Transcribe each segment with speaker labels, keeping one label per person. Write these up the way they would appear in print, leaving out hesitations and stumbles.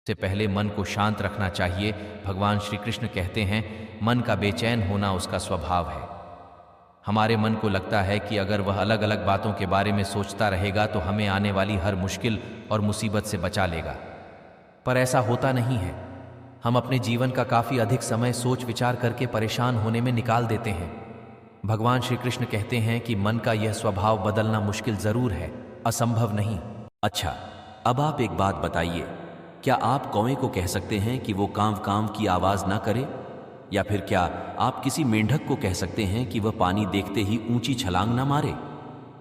Speaker 1: से पहले मन को शांत रखना चाहिए। भगवान श्री कृष्ण कहते हैं, मन का बेचैन होना उसका स्वभाव है। हमारे मन को लगता है कि अगर वह अलग अलग बातों के बारे में सोचता रहेगा तो हमें आने वाली हर मुश्किल और मुसीबत से बचा लेगा, पर ऐसा होता नहीं है। हम अपने जीवन का काफ़ी अधिक समय सोच विचार करके परेशान होने में निकाल देते हैं। भगवान श्री कृष्ण कहते हैं कि मन का यह स्वभाव बदलना मुश्किल ज़रूर है, असंभव नहीं।
Speaker 2: अच्छा, अब आप एक बात बताइए, क्या आप कौवे को कह सकते हैं कि वो कांव कांव की आवाज़ ना करे? या फिर क्या आप किसी मेंढक को कह सकते हैं कि वह पानी देखते ही ऊंची छलांग ना मारे?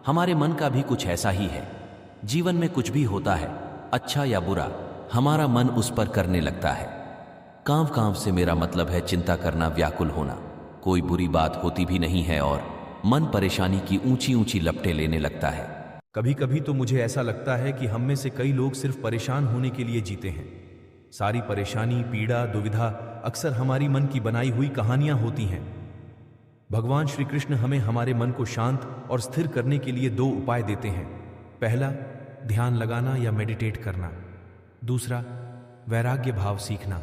Speaker 2: हमारे मन का भी कुछ ऐसा ही है। जीवन में कुछ भी होता है, अच्छा या बुरा, हमारा मन उस पर करने लगता है। कांव कांव से मेरा मतलब है चिंता करना, व्याकुल होना। कोई बुरी बात होती भी नहीं है और मन परेशानी की ऊंची ऊंची लपटें लेने लगता है।
Speaker 3: कभी कभी तो मुझे ऐसा लगता है कि हम में से कई लोग सिर्फ परेशान होने के लिए जीते हैं। सारी परेशानी, पीड़ा, दुविधा अक्सर हमारी मन की बनाई हुई कहानियां होती हैं। भगवान श्री कृष्ण हमें हमारे मन को शांत और स्थिर करने के लिए 2 उपाय देते हैं। पहला, ध्यान लगाना या मेडिटेट करना। दूसरा, वैराग्य भाव सीखना।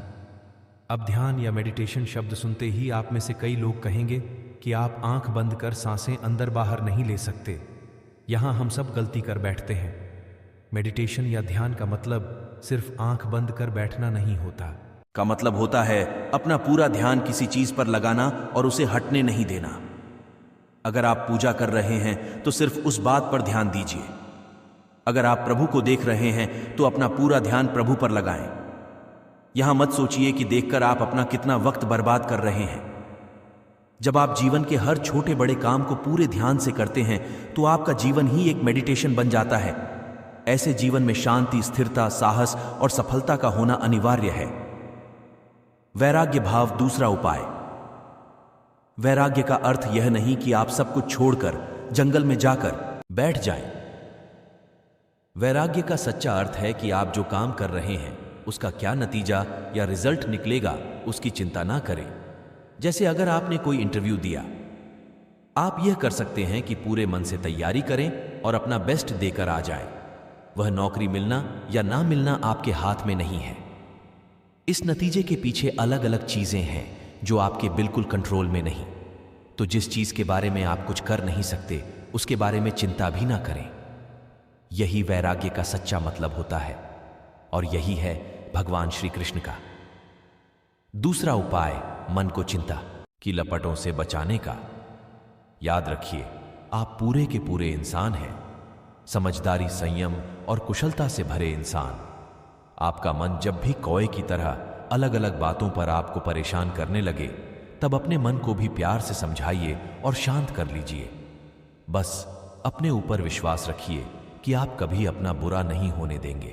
Speaker 3: अब ध्यान या मेडिटेशन शब्द सुनते ही आप में से कई लोग कहेंगे कि आप आंख बंद कर सांसें अंदर बाहर नहीं ले सकते। यहां हम सब गलती कर बैठते हैं। मेडिटेशन या ध्यान का मतलब सिर्फ आंख बंद कर बैठना नहीं होता।
Speaker 2: का मतलब होता है अपना पूरा ध्यान किसी चीज पर लगाना और उसे हटने नहीं देना। अगर आप पूजा कर रहे हैं तो सिर्फ उस बात पर ध्यान दीजिए। अगर आप प्रभु को देख रहे हैं तो अपना पूरा ध्यान प्रभु पर लगाएं। यहां मत सोचिए कि देखकर आप अपना कितना वक्त बर्बाद कर रहे हैं। जब आप जीवन के हर छोटे बड़े काम को पूरे ध्यान से करते हैं तो आपका जीवन ही एक मेडिटेशन बन जाता है। ऐसे जीवन में शांति, स्थिरता, साहस और सफलता का होना अनिवार्य है। वैराग्य भाव दूसरा उपाय। वैराग्य का अर्थ यह नहीं कि आप सब कुछ छोड़कर जंगल में जाकर बैठ जाएं। वैराग्य का सच्चा अर्थ है कि आप जो काम कर रहे हैं उसका क्या नतीजा या रिजल्ट निकलेगा उसकी चिंता ना करें। जैसे अगर आपने कोई इंटरव्यू दिया, आप यह कर सकते हैं कि पूरे मन से तैयारी करें और अपना बेस्ट देकर आ जाएं। वह नौकरी मिलना या ना मिलना आपके हाथ में नहीं है। इस नतीजे के पीछे अलग अलग चीजें हैं जो आपके बिल्कुल कंट्रोल में नहीं। तो जिस चीज के बारे में आप कुछ कर नहीं सकते उसके बारे में चिंता भी ना करें। यही वैराग्य का सच्चा मतलब होता है और यही है भगवान श्री कृष्ण का दूसरा उपाय, मन को चिंता की लपटों से बचाने का। याद रखिए, आप पूरे के पूरे इंसान हैं, समझदारी, संयम और कुशलता से भरे इंसान। आपका मन जब भी कौवे की तरह अलग अलग बातों पर आपको परेशान करने लगे तब अपने मन को भी प्यार से समझाइए और शांत कर लीजिए। बस अपने ऊपर विश्वास रखिए कि आप कभी अपना बुरा नहीं होने देंगे।